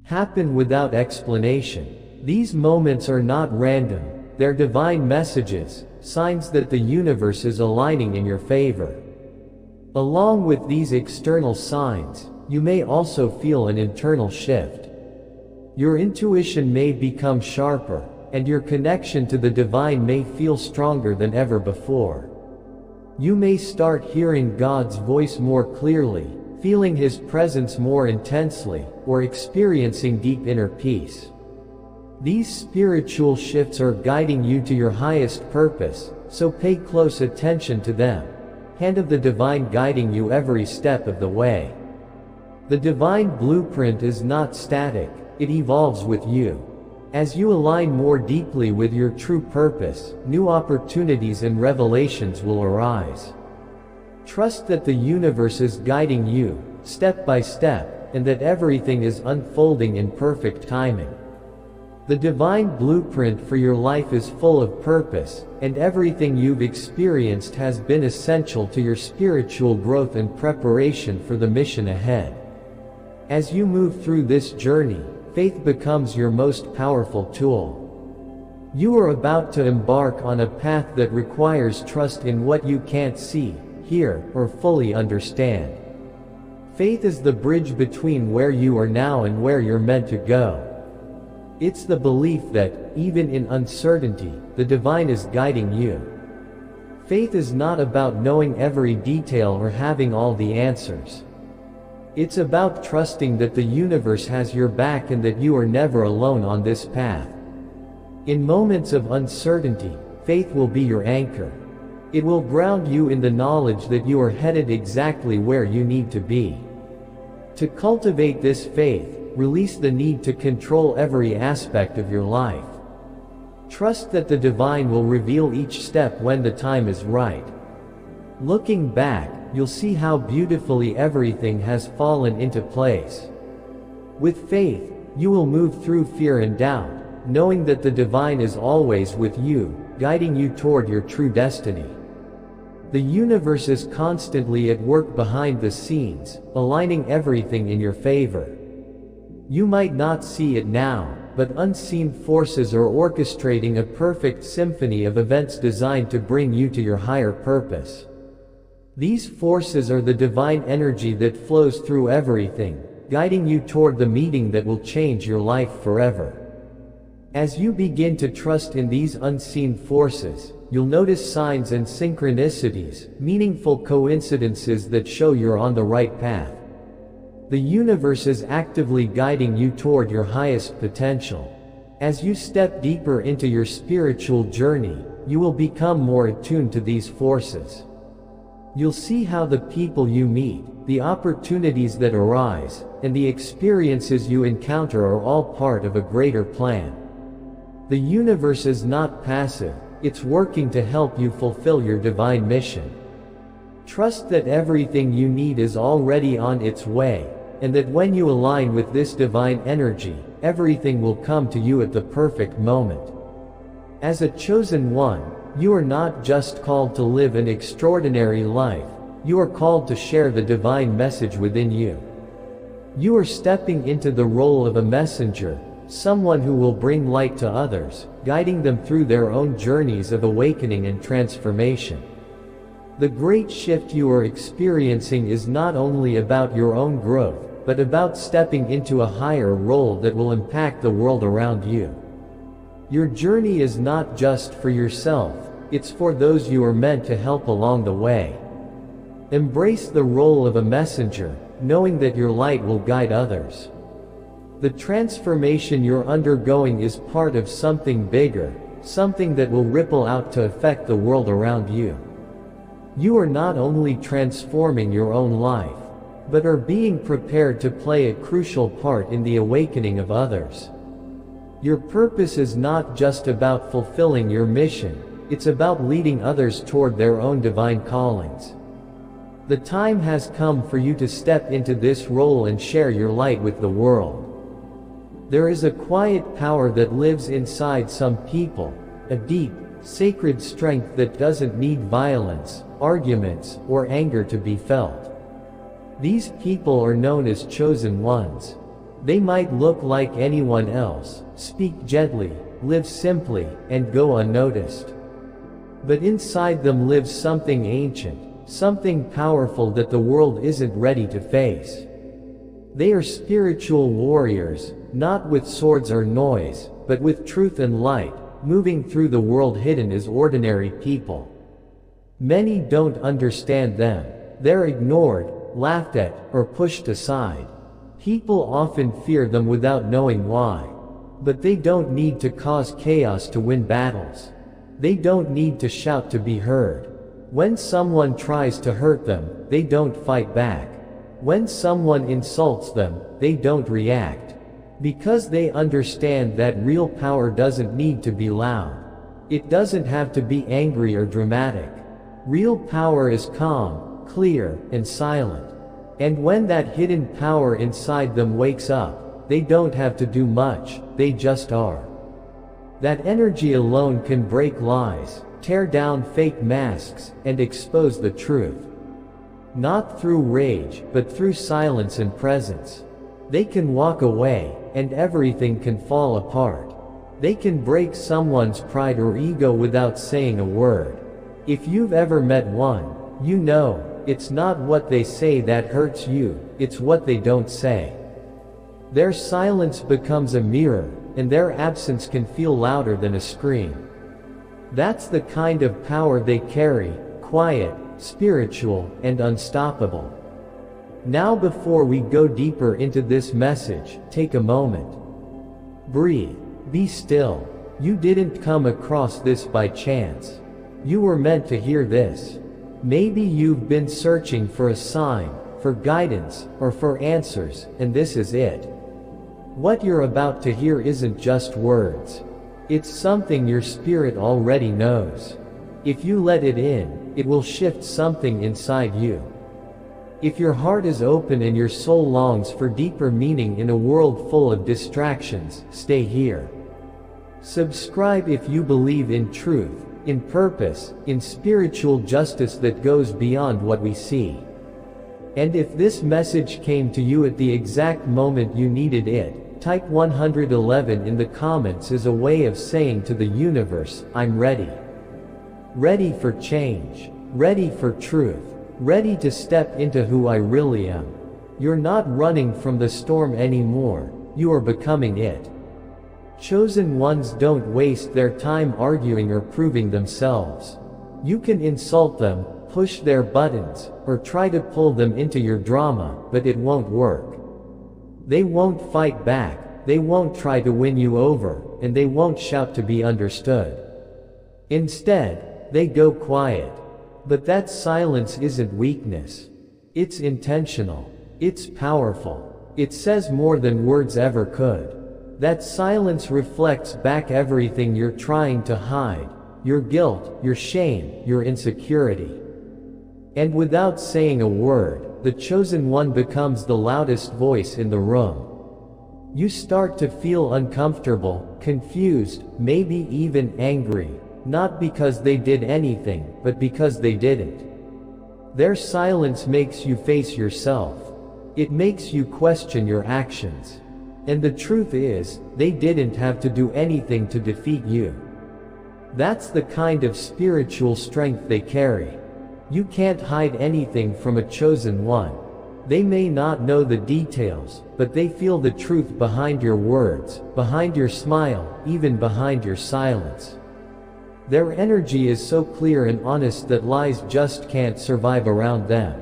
happen without explanation. These moments are not random, they're divine messages, signs that the universe is aligning in your favor. Along with these external signs, you may also feel an internal shift. Your intuition may become sharper, and your connection to the divine may feel stronger than ever before. You may start hearing God's voice more clearly, feeling His presence more intensely, or experiencing deep inner peace. These spiritual shifts are guiding you to your highest purpose, so pay close attention to them. Hand of the divine guiding you every step of the way. The divine blueprint is not static, it evolves with you. As you align more deeply with your true purpose, new opportunities and revelations will arise. Trust that the universe is guiding you, step by step, and that everything is unfolding in perfect timing. The divine blueprint for your life is full of purpose, and everything you've experienced has been essential to your spiritual growth and preparation for the mission ahead. As you move through this journey, faith becomes your most powerful tool. You are about to embark on a path that requires trust in what you can't see, hear, or fully understand. Faith is the bridge between where you are now and where you're meant to go. It's the belief that, even in uncertainty, the divine is guiding you. Faith is not about knowing every detail or having all the answers. It's about trusting that the universe has your back and that you are never alone on this path. In moments of uncertainty, faith will be your anchor. It will ground you in the knowledge that you are headed exactly where you need to be. To cultivate this faith, release the need to control every aspect of your life. Trust that the divine will reveal each step when the time is right. Looking back, you'll see how beautifully everything has fallen into place. With faith, you will move through fear and doubt, knowing that the divine is always with you, guiding you toward your true destiny. The universe is constantly at work behind the scenes, aligning everything in your favor. You might not see it now, but unseen forces are orchestrating a perfect symphony of events designed to bring you to your higher purpose. These forces are the divine energy that flows through everything, guiding you toward the meeting that will change your life forever. As you begin to trust in these unseen forces, you'll notice signs and synchronicities, meaningful coincidences that show you're on the right path. The universe is actively guiding you toward your highest potential. As you step deeper into your spiritual journey, you will become more attuned to these forces. You'll see how the people you meet, the opportunities that arise, and the experiences you encounter are all part of a greater plan. The universe is not passive, it's working to help you fulfill your divine mission. Trust that everything you need is already on its way, and that when you align with this divine energy, everything will come to you at the perfect moment. As a chosen one, you are not just called to live an extraordinary life, you are called to share the divine message within you. You are stepping into the role of a messenger, someone who will bring light to others, guiding them through their own journeys of awakening and transformation. The great shift you are experiencing is not only about your own growth, but about stepping into a higher role that will impact the world around you. Your journey is not just for yourself, it's for those you are meant to help along the way. Embrace the role of a messenger, knowing that your light will guide others. The transformation you're undergoing is part of something bigger, something that will ripple out to affect the world around you. You are not only transforming your own life, but are being prepared to play a crucial part in the awakening of others. Your purpose is not just about fulfilling your mission, it's about leading others toward their own divine callings. The time has come for you to step into this role and share your light with the world. There is a quiet power that lives inside some people, a deep, sacred strength that doesn't need violence, arguments, or anger to be felt. These people are known as chosen ones. They might look like anyone else, speak gently, live simply, and go unnoticed. But inside them lives something ancient, something powerful that the world isn't ready to face. They are spiritual warriors, not with swords or noise, but with truth and light, moving through the world hidden as ordinary people. Many don't understand them. They're ignored, laughed at, or pushed aside. People often fear them without knowing why. But they don't need to cause chaos to win battles. They don't need to shout to be heard. When someone tries to hurt them, they don't fight back. When someone insults them, they don't react. Because they understand that real power doesn't need to be loud. It doesn't have to be angry or dramatic. Real power is calm, clear, and silent. And when that hidden power inside them wakes up, they don't have to do much, they just are. That energy alone can break lies, tear down fake masks, and expose the truth. Not through rage, but through silence and presence. They can walk away, and everything can fall apart. They can break someone's pride or ego without saying a word. If you've ever met one, you know, it's not what they say that hurts you, it's what they don't say. Their silence becomes a mirror, and their absence can feel louder than a scream. That's the kind of power they carry, quiet, spiritual, and unstoppable. Now before we go deeper into this message, take a moment. Breathe. Be still. You didn't come across this by chance. You were meant to hear this. Maybe you've been searching for a sign, for guidance, or for answers, and this is it. What you're about to hear isn't just words. It's something your spirit already knows. If you let it in, it will shift something inside you. If your heart is open and your soul longs for deeper meaning in a world full of distractions, stay here. Subscribe if you believe in truth, in purpose, in spiritual justice that goes beyond what we see. And if this message came to you at the exact moment you needed it, type 111 in the comments as a way of saying to the universe, I'm ready. Ready for change. Ready for truth. Ready to step into who I really am. You're not running from the storm anymore, you are becoming it. Chosen ones don't waste their time arguing or proving themselves. You can insult them, push their buttons, or try to pull them into your drama, but it won't work. They won't fight back, they won't try to win you over, and they won't shout to be understood. Instead, they go quiet. But that silence isn't weakness. It's intentional. It's powerful. It says more than words ever could. That silence reflects back everything you're trying to hide, your guilt, your shame, your insecurity. And without saying a word, the chosen one becomes the loudest voice in the room. You start to feel uncomfortable, confused, maybe even angry, not because they did anything, but because they didn't. Their silence makes you face yourself. It makes you question your actions. And the truth is, they didn't have to do anything to defeat you. That's the kind of spiritual strength they carry. You can't hide anything from a chosen one. They may not know the details, but they feel the truth behind your words, behind your smile, even behind your silence. Their energy is so clear and honest that lies just can't survive around them.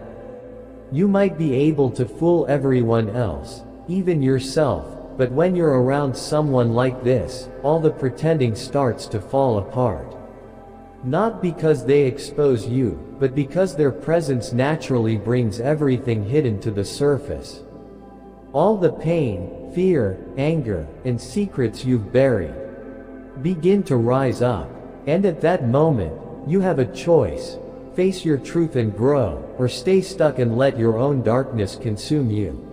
You might be able to fool everyone else, even yourself, but when you're around someone like this, all the pretending starts to fall apart. Not because they expose you, but because their presence naturally brings everything hidden to the surface. All the pain, fear, anger, and secrets you've buried begin to rise up. And at that moment, you have a choice. Face your truth and grow, or stay stuck and let your own darkness consume you.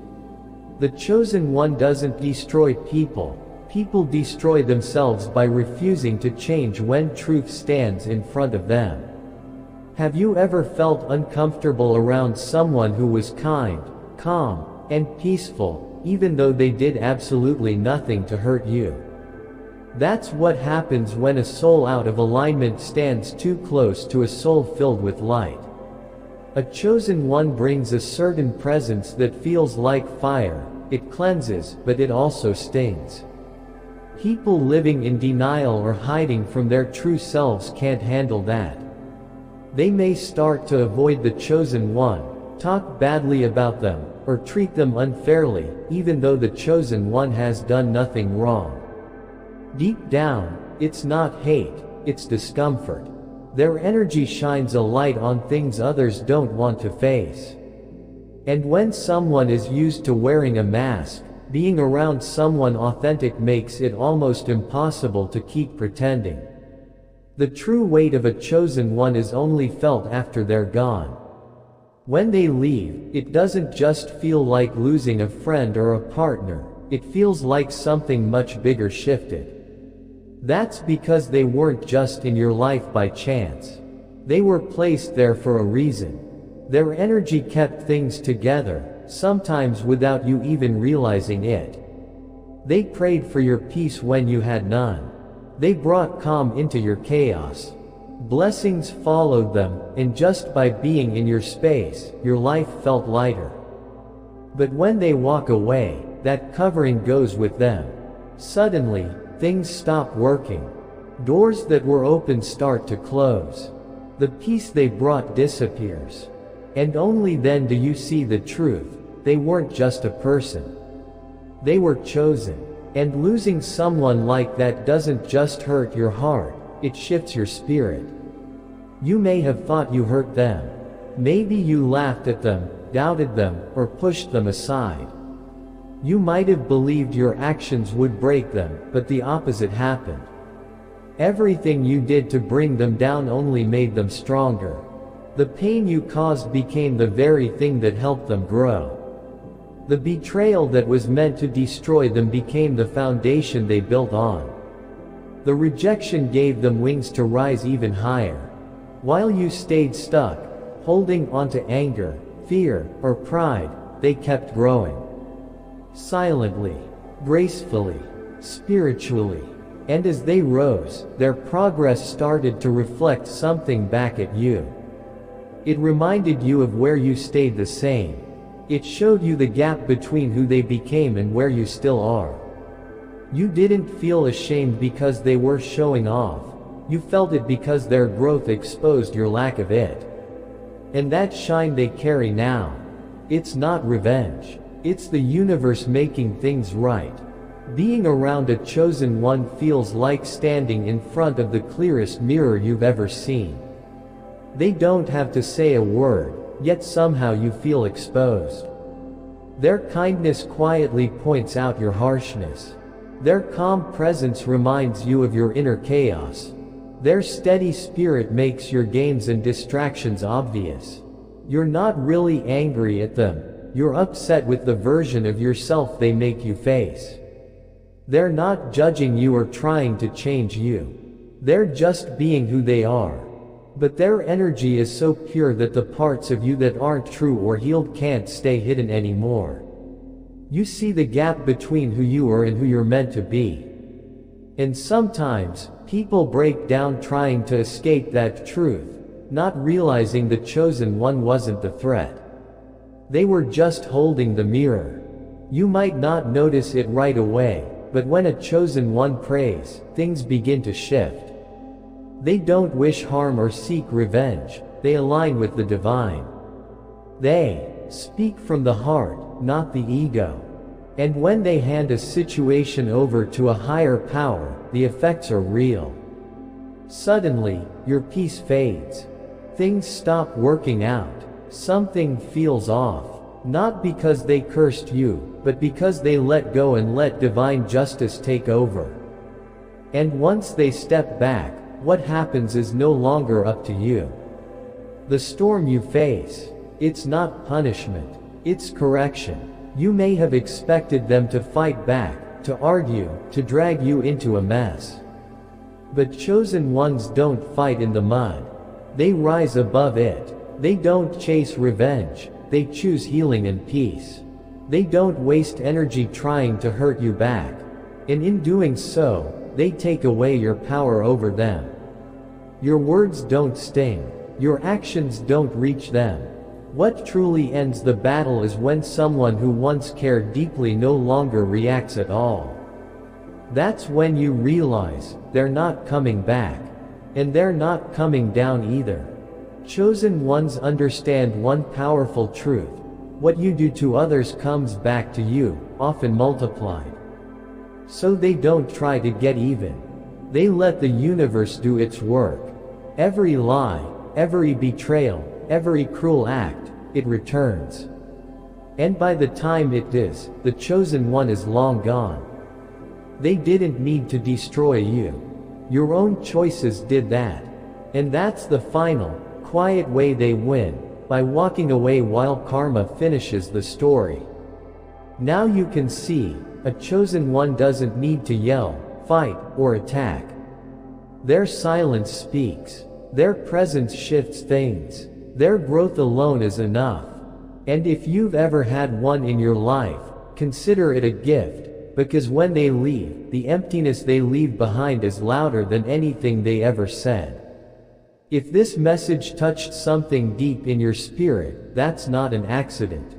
The chosen one doesn't destroy people. People destroy themselves by refusing to change when truth stands in front of them. Have you ever felt uncomfortable around someone who was kind, calm, and peaceful, even though they did absolutely nothing to hurt you. That's what happens when a soul out of alignment stands too close to a soul filled with light. A chosen one brings a certain presence that feels like fire. It cleanses, but it also stings. People living in denial or hiding from their true selves can't handle that. They may start to avoid the chosen one, talk badly about them, or treat them unfairly, even though the chosen one has done nothing wrong. Deep down, it's not hate, it's discomfort. Their energy shines a light on things others don't want to face. And when someone is used to wearing a mask, being around someone authentic makes it almost impossible to keep pretending. The true weight of a chosen one is only felt after they're gone. When they leave, it doesn't just feel like losing a friend or a partner, it feels like something much bigger shifted. That's because they weren't just in your life by chance. They were placed there for a reason. Their energy kept things together, sometimes without you even realizing it. They prayed for your peace when you had none. They brought calm into your chaos. Blessings followed them, and just by being in your space, your life felt lighter. But when they walk away, that covering goes with them. Suddenly, things stop working. Doors that were open start to close. The peace they brought disappears. And only then do you see the truth. They weren't just a person. They were chosen. And losing someone like that doesn't just hurt your heart, it shifts your spirit. You may have thought you hurt them. Maybe you laughed at them, doubted them, or pushed them aside. You might have believed your actions would break them, but the opposite happened. Everything you did to bring them down only made them stronger. The pain you caused became the very thing that helped them grow. The betrayal that was meant to destroy them became the foundation they built on. The rejection gave them wings to rise even higher. While you stayed stuck, holding on to anger, fear, or pride, they kept growing. Silently, gracefully, spiritually. And as they rose, their progress started to reflect something back at you. It reminded you of where you stayed the same. It showed you the gap between who they became and where you still are. You didn't feel ashamed because they were showing off. You felt it because their growth exposed your lack of it. And that shine they carry now. It's not revenge. It's the universe making things right. Being around a chosen one feels like standing in front of the clearest mirror you've ever seen. They don't have to say a word, yet somehow you feel exposed. Their kindness quietly points out your harshness. Their calm presence reminds you of your inner chaos. Their steady spirit makes your gains and distractions obvious. You're not really angry at them. You're upset with the version of yourself they make you face. They're not judging you or trying to change you. They're just being who they are. But their energy is so pure that the parts of you that aren't true or healed can't stay hidden anymore. You see the gap between who you are and who you're meant to be. And sometimes, people break down trying to escape that truth, not realizing the chosen one wasn't the threat. They were just holding the mirror. You might not notice it right away, but when a chosen one prays, things begin to shift. They don't wish harm or seek revenge, they align with the divine. They speak from the heart, not the ego. And when they hand a situation over to a higher power, the effects are real. Suddenly, your peace fades. Things stop working out. Something feels off. Not because they cursed you, but because they let go and let divine justice take over. And once they step back, what happens is no longer up to you. The storm you face, it's not punishment, it's correction. You may have expected them to fight back, to argue, to drag you into a mess. But chosen ones don't fight in the mud. They rise above it. They don't chase revenge, they choose healing and peace. They don't waste energy trying to hurt you back. And in doing so, they take away your power over them. Your words don't sting. Your actions don't reach them. What truly ends the battle is when someone who once cared deeply no longer reacts at all. That's when you realize, they're not coming back. And they're not coming down either. Chosen ones understand one powerful truth. What you do to others comes back to you, often multiplied. So they don't try to get even. They let the universe do its work. Every lie, every betrayal, every cruel act, it returns. And by the time it is, the chosen one is long gone. They didn't need to destroy you. Your own choices did that. And that's the final, quiet way they win, by walking away while karma finishes the story. Now you can see, a chosen one doesn't need to yell, fight, or attack. Their silence speaks. Their presence shifts things. Their growth alone is enough. And if you've ever had one in your life, consider it a gift. Because when they leave, the emptiness they leave behind is louder than anything they ever said. If this message touched something deep in your spirit, that's not an accident.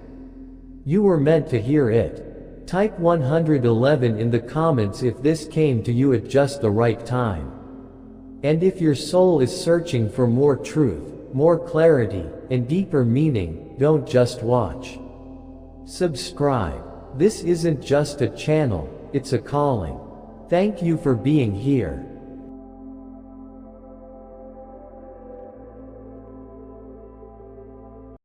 You were meant to hear it. Type 111 in the comments if this came to you at just the right time. And if your soul is searching for more truth, more clarity, and deeper meaning, don't just watch. Subscribe. This isn't just a channel, it's a calling. Thank you for being here.